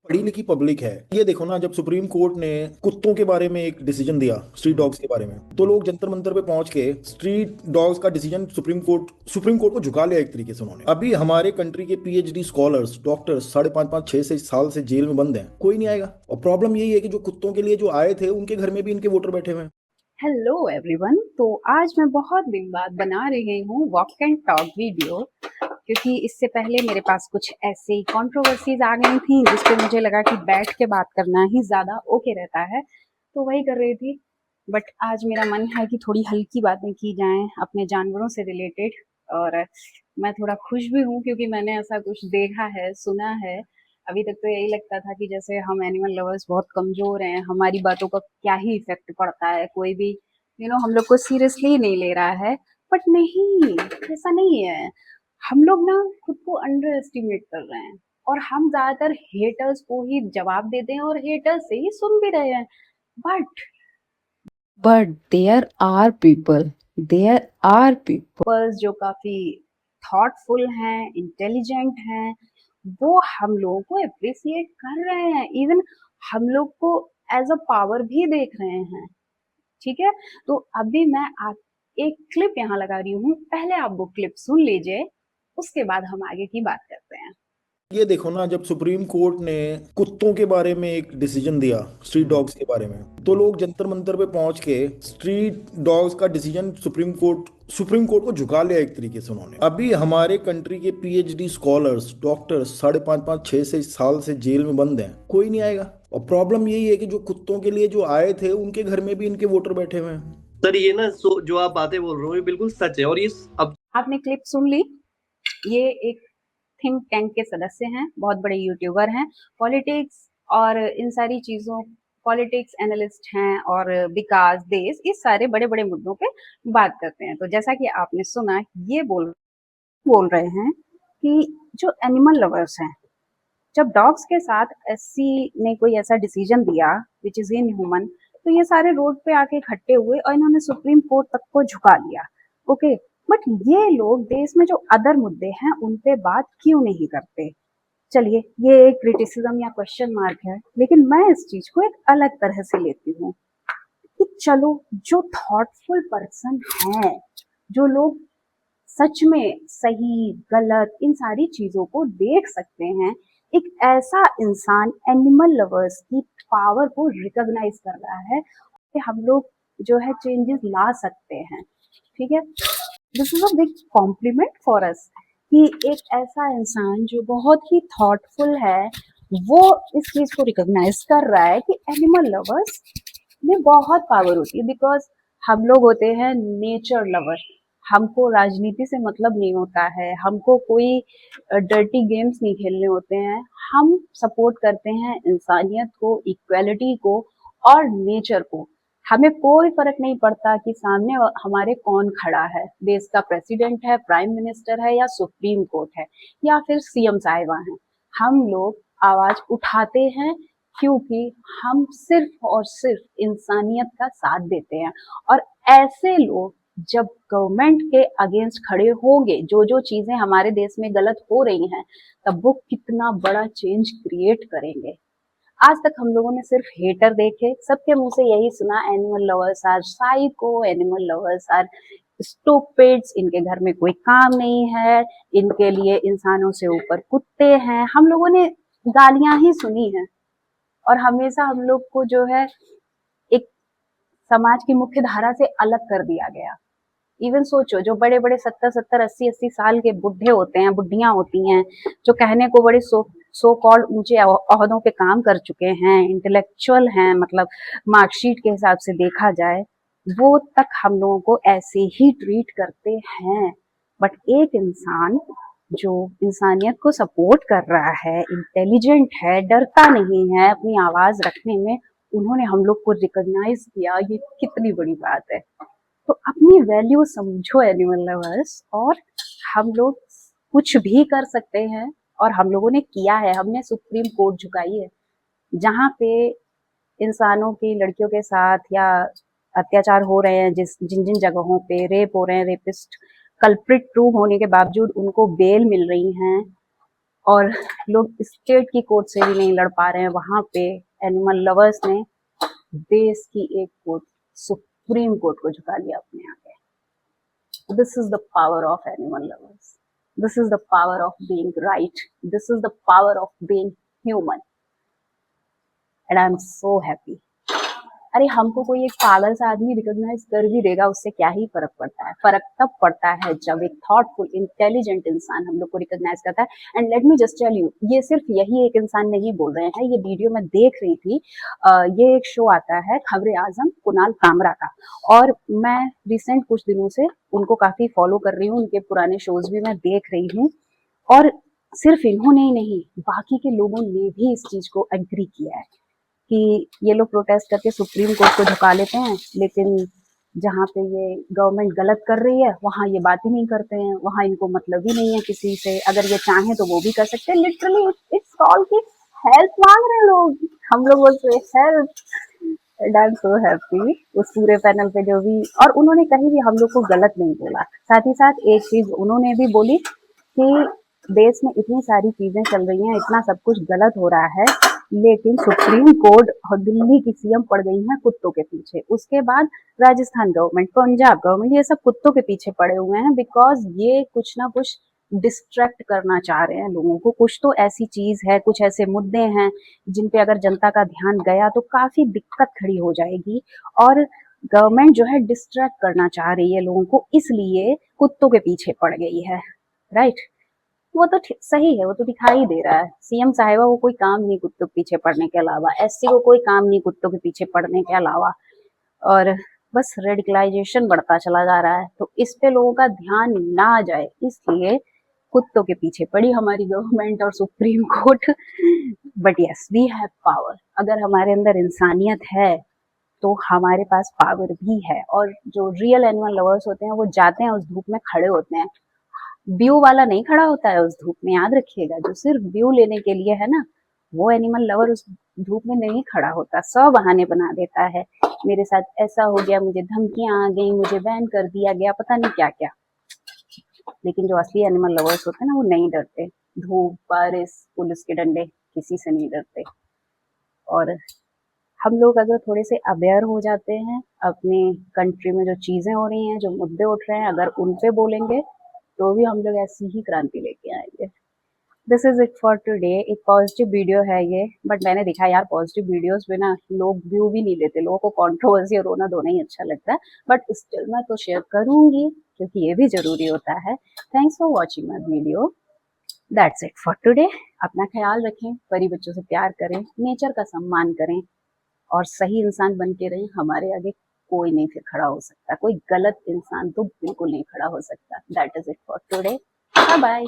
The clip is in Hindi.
पढ़ी लिखी पब्लिक है। ये देखो ना, जब सुप्रीम कोर्ट ने कुत्तों के बारे में एक डिसीजन दिया, स्ट्रीट डॉग्स के बारे में, तो लोग जंतर मंतर पे पहुंच के स्ट्रीट डॉग्स का डिसीजन सुप्रीम कोर्ट को झुका लिया एक तरीके से उन्होंने। अभी हमारे कंट्री के पीएचडी स्कॉलर्स, डॉक्टर्स 5.5 6 साल से जेल में बंद हैं, कोई नहीं आएगा। और प्रॉब्लम यही है कि जो कुत्तों के लिए जो आए थे, उनके घर में भी इनके वोटर बैठे हुए हैं। Hello everyone. तो आज मैं बहुत दिन बाद बना रही हूँ वॉक एंड टॉक वीडियो, क्योंकि इससे पहले मेरे पास कुछ ऐसी कंट्रोवर्सीज आ गई थी जिस पे मुझे लगा कि बैठ के बात करना ही ज़्यादा ओके रहता है, तो वही कर रही थी। बट आज मेरा मन है कि थोड़ी हल्की बातें की जाएं अपने जानवरों से रिलेटेड। और मैं थोड़ा खुश भी हूँ क्योंकि मैंने ऐसा कुछ देखा है, सुना है। अभी तक तो यही लगता था कि जैसे हम एनिमल लवर्स बहुत कमजोर हैं, हमारी बातों का क्या ही इफेक्ट पड़ता है, कोई भी हम लोग को सीरियसली नहीं ले रहा है। बट नहीं, ऐसा नहीं है। हम लोग ना खुद को अंडर एस्टिमेट कर रहे हैं, और हम ज्यादातर हेटर्स को ही जवाब देते हैं और हेटर्स से ही सुन भी रहे हैं। But There are people. Purse जो काफी थॉटफुल हैं, इंटेलिजेंट हैं, वो हम लोगों को अप्रिसिएट कर रहे हैं। इवन हम लोग को एज अ पावर भी देख रहे हैं। ठीक है, तो अभी मैं आप एक क्लिप यहाँ लगा रही हूँ, पहले आप वो क्लिप सुन लीजिए, उसके बाद हम आगे की बात करते हैं। ये देखो ना, जब सुप्रीम कोर्ट ने कुत्तों के बारे में एक डिसीजन दिया, स्ट्रीट डॉग्स के बारे में, तो लोग जंतर मंतर पे पहुंच के स्ट्रीट डॉग्स का डिसीजन सुप्रीम कोर्ट को झुका लिया एक तरीके से उन्होंने। अभी हमारे कंट्री के पीएचडी स्कॉलर्स, डॉक्टर्स 5.5 6 साल से जेल में बंद हैं, कोई नहीं आएगा। और प्रॉब्लम यही है कि जो कुत्तों के लिए जो आए थे, उनके घर में भी इनके वोटर बैठे हुए हैं। सर ये ना जो आप बातें बोल रहे हो ये बिल्कुल सच है। और ये अब आपने क्लिप सुन ली। ये एक थिंक टैंक के सदस्य हैं, बहुत बड़े यूट्यूबर हैं, पॉलिटिक्स और इन सारी चीजों, पॉलिटिक्स एनालिस्ट हैं, और विकास, देश, इस सारे बड़े बड़े मुद्दों पे बात करते हैं। तो जैसा कि आपने सुना, ये बोल रहे हैं कि जो एनिमल लवर्स हैं, जब डॉग्स के साथ एससी ने कोई ऐसा डिसीजन दिया विच इज इन ह्यूमन, तो ये सारे रोड पे आके इकट्ठे हुए और इन्होंने सुप्रीम कोर्ट तक को झुका लिया। ओके, बट ये लोग देश में जो अदर मुद्दे हैं उन पे बात क्यों नहीं करते? चलिए, ये एक क्रिटिसिज्म या क्वेश्चन मार्क है, लेकिन मैं इस चीज को एक अलग तरह से लेती हूँ कि चलो, जो थॉटफुल पर्सन है, जो लोग सच में सही गलत इन सारी चीजों को देख सकते हैं, एक ऐसा इंसान एनिमल लवर्स की पावर को रिकॉग्नाइज कर रहा है कि हम लोग जो है चेंजेस ला सकते हैं। ठीक है, this is a big complement for us कि एक ऐसा इंसान जो बहुत ही थॉटफुल है, वो इस चीज को रिकॉग्नाइज कर रहा है कि एनिमल लवर्स में बहुत पावर होती है। बिकॉज हम लोग होते हैं नेचर लवर, हमको राजनीति से मतलब नहीं होता है, हमको कोई डर्टी गेम्स नहीं खेलने होते हैं। हम सपोर्ट करते हैं इंसानियत को, इक्वेलिटी को और नेचर को। हमें कोई फर्क नहीं पड़ता कि सामने हमारे कौन खड़ा है, देश का प्रेसिडेंट है, प्राइम मिनिस्टर है, या सुप्रीम कोर्ट है, या फिर सीएम साहिबा है। हम लोग आवाज उठाते हैं क्योंकि हम सिर्फ और सिर्फ इंसानियत का साथ देते हैं। और ऐसे लोग जब गवर्नमेंट के अगेंस्ट खड़े होंगे, जो जो चीजें हमारे देश में गलत हो रही हैं, तब वो कितना बड़ा चेंज क्रिएट करेंगे। आज तक हम लोगों ने सिर्फ हेटर देखे, सबके मुंह से यही सुना, animal lovers are psycho, animal lovers are stupids, इनके घर में कोई काम नहीं है, इनके लिए इंसानों से ऊपर कुत्ते हैं। हम लोगों ने गालियां ही सुनी है, और हमेशा हम लोग को जो है एक समाज की मुख्य धारा से अलग कर दिया गया। इवन सोचो, जो बड़े बड़े 70 70 80 80 साल के बुढ़े होते हैं, बुढ़ियां होती हैं, जो कहने को बड़े सो कॉल्ड ऊंचे ओहदों पे काम कर चुके हैं, इंटेलेक्चुअल हैं, मतलब मार्कशीट के हिसाब से देखा जाए, वो तक हम लोगों को ऐसे ही ट्रीट करते हैं। बट एक इंसान जो इंसानियत को सपोर्ट कर रहा है, इंटेलिजेंट है, डरता नहीं है अपनी आवाज रखने में, उन्होंने हम लोग को रिकॉग्नाइज किया, ये कितनी बड़ी बात है। तो अपनी वैल्यू समझो एनिमल लवर्स, और हम लोग कुछ भी कर सकते हैं, और हम लोगों ने किया है। हमने सुप्रीम कोर्ट झुकाई है, जहाँ पे इंसानों की, लड़कियों के साथ या अत्याचार हो रहे हैं, जिन जिन जगहों पे रेप हो रहे हैं, रेपिस्ट कल्प्रिट प्रूव होने के बावजूद उनको बेल मिल रही हैं, और लोग स्टेट की कोर्ट से भी नहीं लड़ पा रहे हैं, वहां पे एनिमल लवर्स ने देश की एक कोर्ट, सुप्रीम कोर्ट को झुका लिया अपने आगे। This is the power of animal lovers, this is the power of being right, this is the power of being human, and I am so happy. अरे हमको कोई एक पागल सा आदमी रिकॉग्नाइज कर भी देगा, उससे क्या ही फर्क पड़ता है। फर्क तब पड़ता है जब एक थॉटफुल इंटेलिजेंट इंसान हम लोग को रिकॉग्नाइज करता है। And let me just tell you, ये सिर्फ यही एक इंसान नहीं बोल रहे हैं, ये वीडियो मैं देख रही थी। ये एक शो आता है खबरे आजम, कुणाल कामरा का, और मैं रिसेंट कुछ दिनों से उनको काफी फॉलो कर रही हूँ, उनके पुराने शोज भी मैं देख रही हूँ। और सिर्फ इन्होंने ही नहीं, बाकी के लोगों ने भी इस चीज को एग्री किया है कि ये लोग प्रोटेस्ट करके सुप्रीम कोर्ट को झुका लेते हैं, लेकिन जहाँ पे ये गवर्नमेंट गलत कर रही है वहाँ ये बात ही नहीं करते हैं, वहाँ इनको मतलब ही नहीं है किसी से। अगर ये चाहें तो वो भी कर सकते हैं। लिटरली इट्स कॉल कि हेल्प मांग रहे हैं लोग हम लोगों से, help. And I am so happy. उस पूरे पैनल पे जो भी, और उन्होंने कहीं भी हम लोग को गलत नहीं बोला। साथ ही साथ एक चीज उन्होंने भी बोली कि देश में इतनी सारी चीजें चल रही हैं, इतना सब कुछ गलत हो रहा है, लेकिन सुप्रीम कोर्ट और दिल्ली की सीएम पड़ गई हैं कुत्तों के पीछे। उसके बाद राजस्थान गवर्नमेंट, पंजाब गवर्नमेंट, ये सब कुत्तों के पीछे पड़े हुए हैं, बिकॉज ये कुछ ना कुछ डिस्ट्रैक्ट करना चाह रहे हैं लोगों को। कुछ तो ऐसी चीज है, कुछ ऐसे मुद्दे हैं जिन पे अगर जनता का ध्यान गया तो काफी दिक्कत खड़ी हो जाएगी, और गवर्नमेंट जो है डिस्ट्रैक्ट करना चाह रही है लोगों को, इसलिए कुत्तों के पीछे पड़ गई है। राइट, वो तो सही है, वो तो दिखाई दे रहा है। सीएम साहिबा को कोई काम नहीं कुत्तों के पीछे पड़ने के अलावा, एससी को कोई काम नहीं कुत्तों के पीछे पड़ने के अलावा, और बस रेडिकलाइजेशन बढ़ता चला जा रहा है। तो इस पे लोगों का ध्यान ना जाए, इसलिए कुत्तों के पीछे पड़ी हमारी गवर्नमेंट और supreme court. But yes, we have power. अगर हमारे अंदर इंसानियत है तो हमारे पास पावर भी है। और जो रियल एनिमल लवर्स होते हैं वो जाते हैं उस धूप में खड़े होते हैं, व्यू वाला नहीं खड़ा होता है उस धूप में, याद रखिएगा। जो सिर्फ व्यू लेने के लिए है ना, वो एनिमल लवर उस धूप में नहीं खड़ा होता, 100 बहाने बना देता है। मेरे साथ ऐसा हो गया, मुझे धमकियां आ गई, मुझे बैन कर दिया गया, पता नहीं क्या क्या। लेकिन जो असली एनिमल लवर्स होते हैं ना, वो नहीं डरते। धूप, बारिश, पुलिस के डंडे, किसी से नहीं डरते। और हम लोग अगर थोड़े से अवेयर हो जाते हैं, अपने कंट्री में जो चीजें हो रही हैं, जो मुद्दे उठ रहे हैं, अगर उन पे बोलेंगे तो भी हम लोग ऐसी ही क्रांति लेके आएंगे। This is it for today. एक पॉजिटिव वीडियो है ये, बट मैंने देखा यार पॉजिटिव वीडियोस में ना लोग व्यू भी नहीं लेते, लोगों को कंट्रोवर्सी और रोना धोना ही अच्छा लगता है। बट स्टिल मैं तो शेयर करूंगी क्योंकि ये भी जरूरी होता है। Thanks for watching my video. That's it for today. अपना ख्याल रखें, परी बच्चों से प्यार करें, नेचर का सम्मान करें, और सही इंसान बन के रहें। हमारे आगे कोई नहीं फिर खड़ा हो सकता, कोई गलत इंसान तो बिल्कुल नहीं खड़ा हो सकता। That is it for today. Bye bye.